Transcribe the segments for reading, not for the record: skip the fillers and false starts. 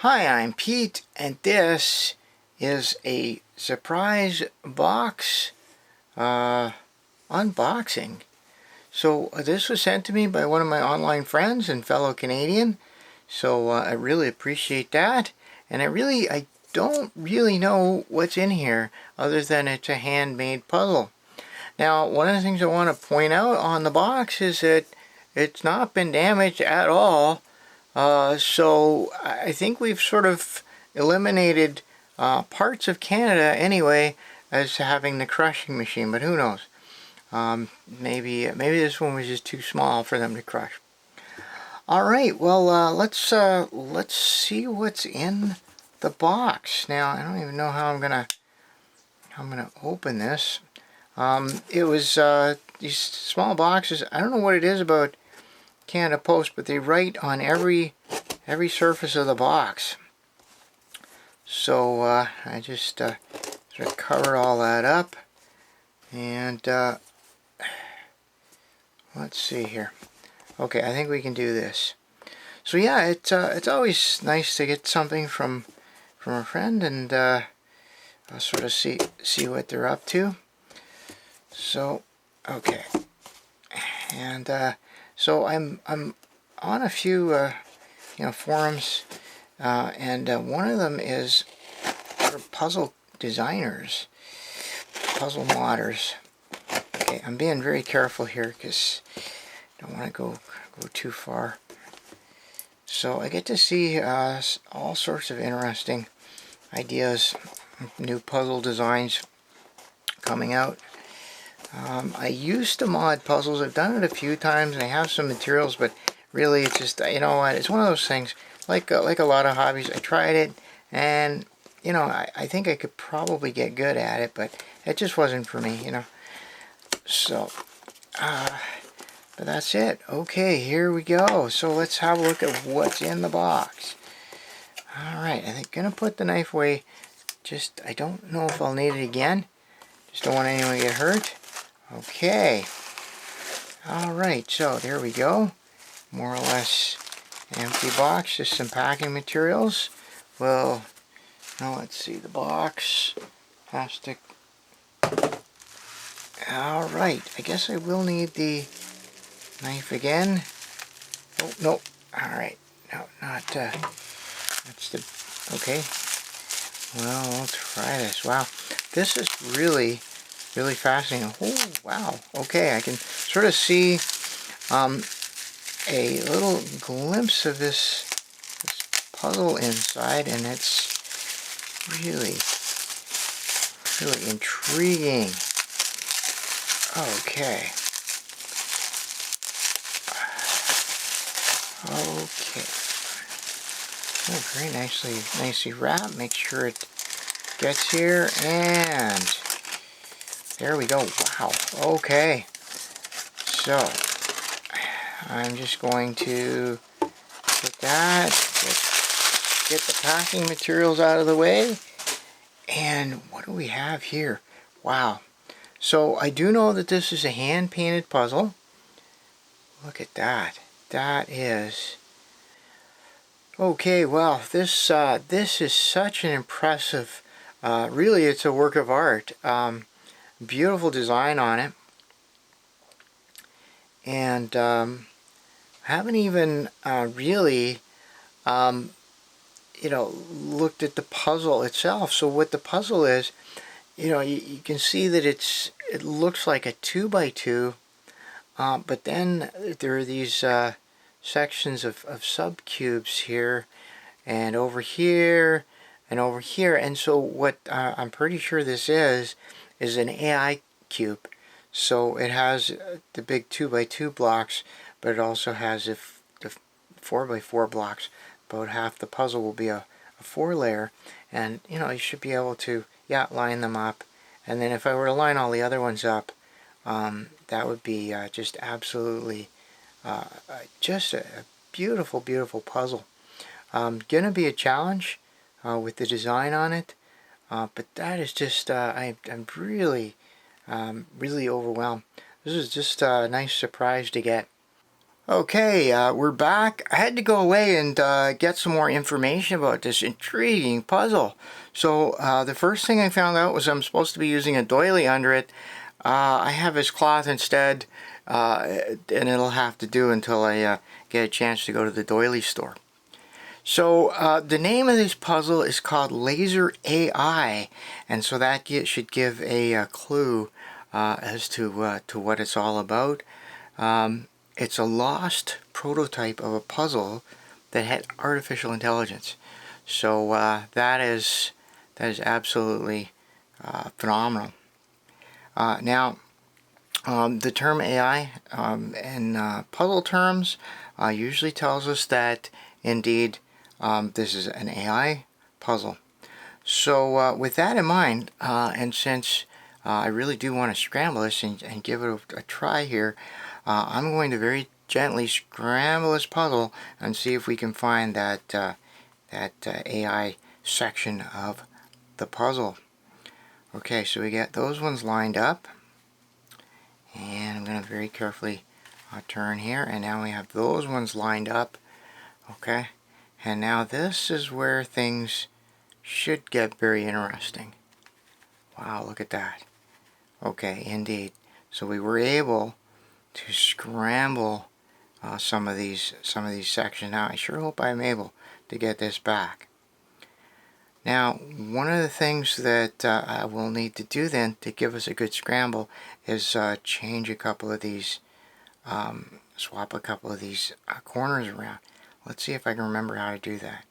Hi, I'm Pete, and this is a surprise box unboxing. So this was sent to me by one of my online friends and fellow Canadian, so I really appreciate that. And I don't really know what's in here other than it's a handmade puzzle. Now, one of the things I want to point out on the box is that it's not been damaged at all. So I think we've sort of eliminated parts of Canada anyway as having the crushing machine, but who knows? Maybe this one was just too small for them to crush. All right, well let's see what's in the box. Now I don't even know how I'm gonna open this. It was these small boxes. I don't know what it is about Canada Post, but they write on every surface of the box. So I just sort of cover all that up, and let's see here. Okay, I think we can do this. So yeah, it's always nice to get something from a friend, and I'll sort of see what they're up to. So okay, and so I'm on a few forums, and one of them is for puzzle designers, puzzle modders. Okay, I'm being very careful here because I don't want to go too far. So I get to see all sorts of interesting ideas, new puzzle designs coming out. I used to mod puzzles. I've done it a few times, and I have some materials, but really it's just, you know what, it's one of those things, like a lot of hobbies. I tried it, and I think I could probably get good at it, but it just wasn't for me, So, but that's it. Okay, here we go. So let's have a look at what's in the box. Alright, I'm gonna put the knife away. I don't know if I'll need it again. Just don't want anyone to get hurt. Okay. Alright, so there we go. More or less empty box. Just some packing materials. Well, now let's see, the box. Plastic. Alright, I guess I will need the knife again. Oh, no. Alright. No, not, that's the, okay. Well, we'll try this. Wow. This is really fascinating. Oh, wow. Okay, I can sort of see a little glimpse of this puzzle inside, and it's really intriguing. Okay. Okay. Oh, very nicely wrapped. Make sure it gets here, and there we go. Wow. Okay. So I'm just going to put that, get the packing materials out of the way. And what do we have here? Wow. So I do know that this is a hand-painted puzzle. Look at that. That is... Okay, well, this is such an impressive, really it's a work of art. Beautiful design on it. And haven't even really looked at the puzzle itself. So what the puzzle is, you can see that it looks like a 2x2, but then there are these sections of subcubes here, and over here, and over here. And so what I'm pretty sure this is an AI cube. So it has the big 2x2 blocks, but it also has the 4x4 blocks. About half the puzzle will be a 4-layer, and you should be able to line them up. And then if I were to line all the other ones up, that would be just absolutely just a beautiful puzzle. Gonna be a challenge with the design on it, but that is just I'm really overwhelmed. This is just a nice surprise to get. Okay, we're back. I had to go away and get some more information about this intriguing puzzle. So the first thing I found out was I'm supposed to be using a doily under it. I have this cloth instead, and it'll have to do until I get a chance to go to the doily store. So the name of this puzzle is called Laser AI, and so that should give a clue as to what it's all about. It's a lost prototype of a puzzle that had artificial intelligence. So that is absolutely phenomenal. Now, the term AI in puzzle terms usually tells us that indeed this is an AI puzzle. So with that in mind, and since I really do want to scramble this and give it a try here, I'm going to very gently scramble this puzzle and see if we can find that AI section of the puzzle. Okay, so we got those ones lined up, and I'm going to very carefully turn here, and now we have those ones lined up. Okay, and now this is where things should get very interesting. Wow, look at that. Okay, indeed. So we were able to scramble some of these sections. Now I sure hope I'm able to get this back. Now, one of the things that I will need to do then to give us a good scramble is change a couple of these, swap a couple of these corners around. Let's see if I can remember how to do that.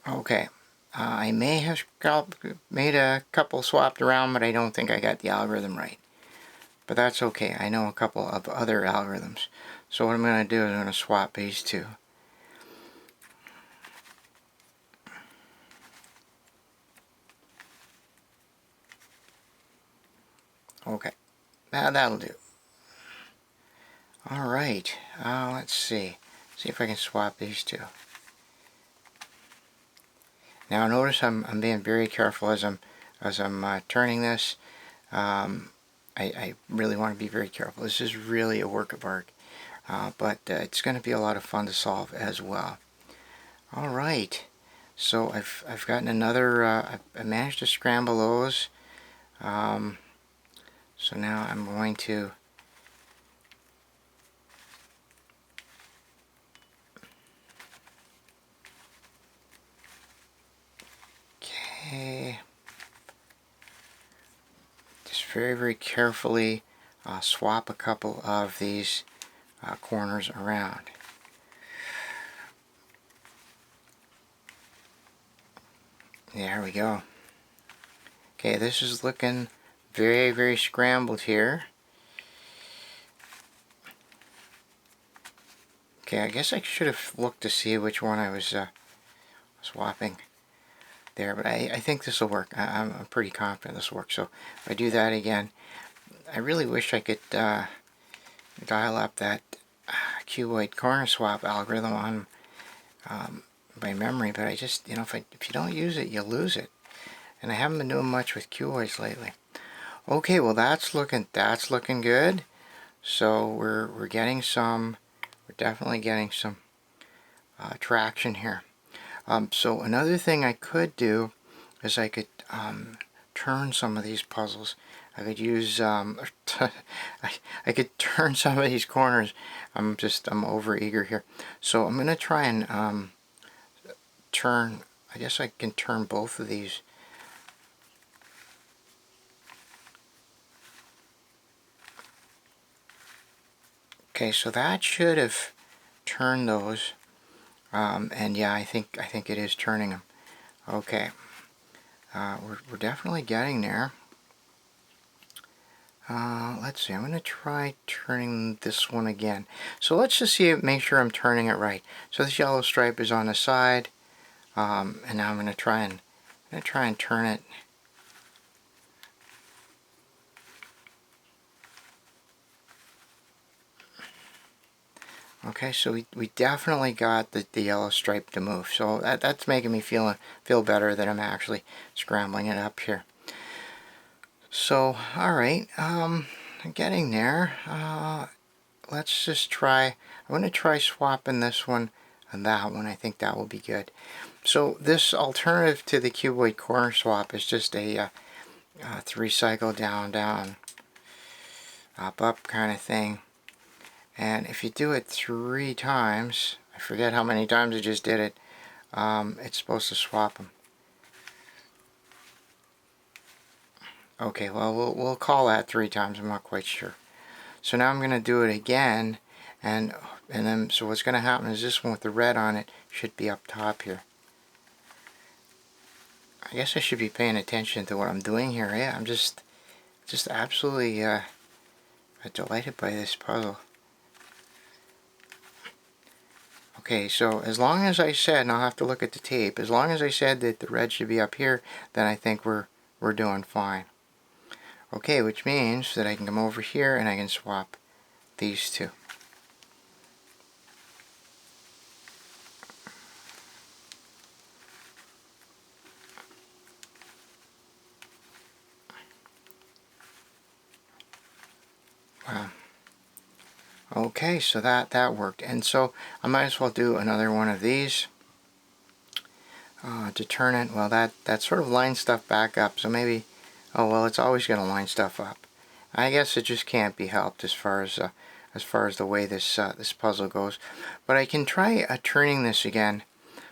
Okay, I may have made a couple swapped around, but I don't think I got the algorithm right. But that's okay, I know a couple of other algorithms. So what I'm going to do is I'm going to swap these two. Okay, now that'll do. Alright, let's see. See if I can swap these two. Now notice I'm being very careful as I'm turning this. I really want to be very careful. This is really a work of art, but it's going to be a lot of fun to solve as well. All right, so I've gotten another. I managed to scramble those. So now I'm going to. Okay. Just very carefully swap a couple of these corners around. There we go. Okay, this is looking very scrambled here. Okay, I guess I should have looked to see which one I was swapping there, but I think this will work. I'm pretty confident this will work. So if I do that again, I really wish I could dial up that cuboid corner swap algorithm on by memory, but I just, if you don't use it, you lose it. And I haven't been doing much with cuboids lately. Okay, well that's looking good. So we're getting some, we're definitely getting some traction here. So another thing I could do is I could turn some of these puzzles. I could use I could turn some of these corners. I'm over eager here. So I'm gonna try and turn. I guess I can turn both of these. Okay, so that should have turned those. And yeah, I think it is turning them. Okay, we're definitely getting there. Let's see, I'm going to try turning this one again. So let's just make sure I'm turning it right. So this yellow stripe is on the side, and now I'm going to try and turn it Okay, so we definitely got the yellow stripe to move. So that's making me feel better that I'm actually scrambling it up here. So, alright, I'm getting there. Let's just try, I'm going to try swapping this one and that one. I think that will be good. So this alternative to the cuboid corner swap is just a 3-cycle down, down, up, up kind of thing. And if you do it 3 times, I forget how many times I just did it, it's supposed to swap them. Okay, well, we'll call that 3 times, I'm not quite sure. So now I'm going to do it again, and then, so what's going to happen is this one with the red on it should be up top here. I guess I should be paying attention to what I'm doing here. Yeah, I'm just absolutely delighted by this puzzle. Okay, so as long as I said, and I'll have to look at the tape, as long as I said that the red should be up here, then I think we're doing fine. Okay, which means that I can come over here and I can swap these two. Wow. Okay, so that worked. And so I might as well do another one of these to turn it. Well, that sort of lines stuff back up. So maybe, oh well, it's always going to line stuff up. I guess it just can't be helped as far as the way this this puzzle goes. But I can try turning this again.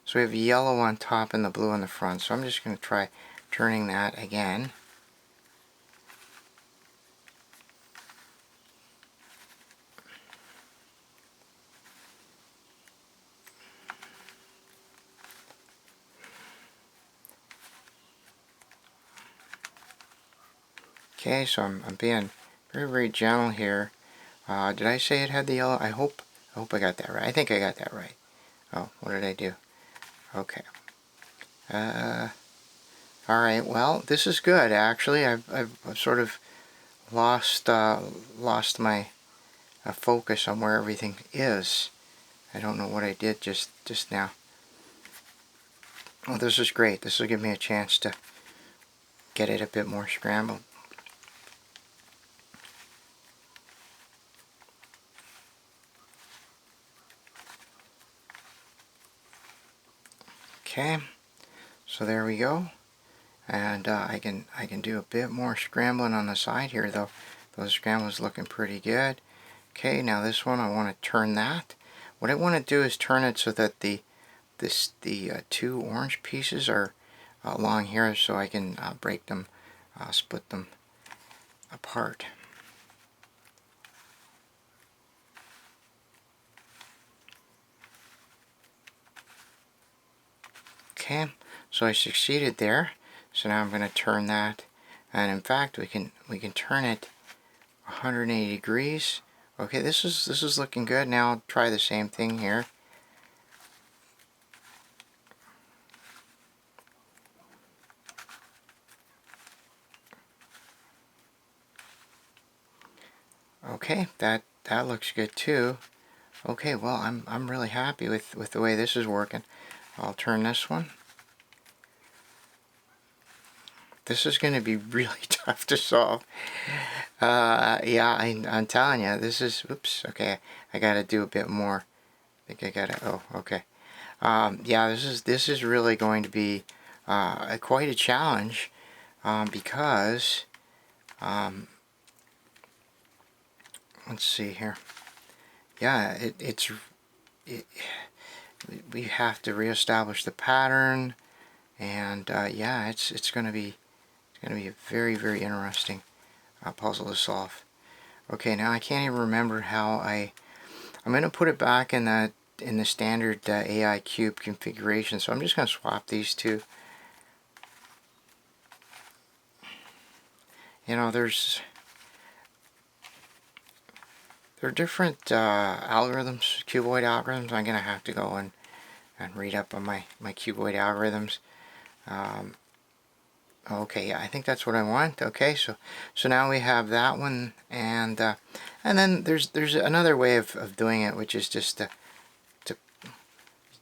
So we have yellow on top and the blue on the front. So I'm just going to try turning that again. Okay, so I'm being very gentle here. Did I say it had the yellow? I hope I got that right. I think I got that right. Oh, what did I do? Okay. Alright, well, this is good, actually. I've sort of lost my focus on where everything is. I don't know what I did just now. Well, this is great. This will give me a chance to get it a bit more scrambled. Okay, so there we go. And I can do a bit more scrambling on the side here, though. Those scrambles looking pretty good. Okay, now this one I want to turn that. What I want to do is turn it so that the two orange pieces are along here, so I can break them, split them apart. Okay, so I succeeded there. So now I'm going to turn that, and in fact we can turn it 180 degrees. Okay, this is looking good. Now I'll try the same thing here. Okay, that looks good too. Okay, well, I'm really happy with the way this is working. I'll turn this one. This is going to be really tough to solve. Yeah, I'm telling you, this is, oops, okay, I got to do a bit more. I think I got to, oh, okay. Yeah, this is really going to be quite a challenge because, let's see here. Yeah, we have to reestablish the pattern, and yeah, it's going to be a very interesting puzzle to solve. Okay, now I can't even remember how I'm going to put it back in the standard AI cube configuration. So I'm just going to swap these two. You know, there are different algorithms, cuboid algorithms. I'm going to have to go and read up on my cuboid algorithms. Okay, yeah, I think that's what I want. Okay, so now we have that one, and then there's another way of doing it, which is just to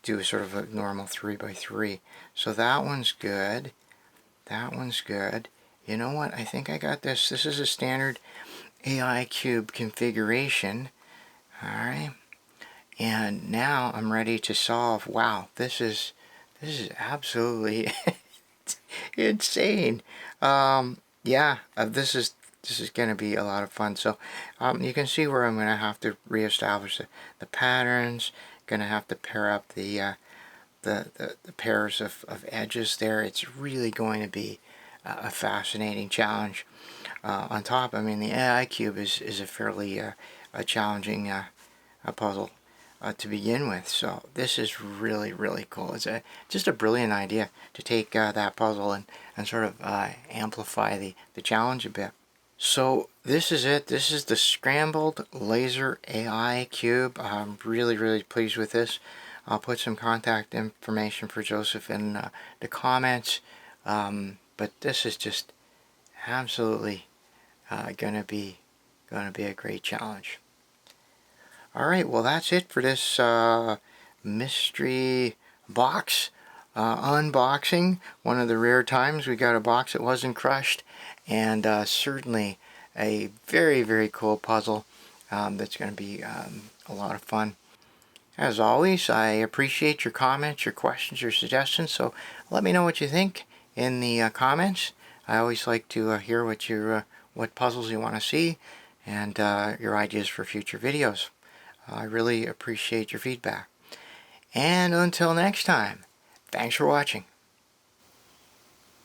do sort of a normal 3x3. So that one's good. That one's good. You know what? I think I got this. This is a standard AI cube configuration. All right. And now I'm ready to solve. Wow, this is absolutely insane. Yeah, this is going to be a lot of fun. So you can see where I'm going to have to reestablish the patterns. Going to have to pair up the pairs of edges there. It's really going to be a fascinating challenge. On top, I mean, the AI cube is a fairly a challenging a puzzle to begin with. So this is really, really cool. It's just a brilliant idea to take that puzzle and sort of amplify the challenge a bit. So this is it. This is the Scrambled Laser AI Cube. I'm really, really pleased with this. I'll put some contact information for Joseph in the comments. But this is just absolutely gonna be a great challenge. Alright, well that's it for this mystery box unboxing. One of the rare times we got a box that wasn't crushed, and certainly a very, very cool puzzle that's going to be a lot of fun. As always, I appreciate your comments, your questions, your suggestions, so let me know what you think in the comments. I always like to hear what puzzles you want to see, and your ideas for future videos. I really appreciate your feedback. And until next time, thanks for watching.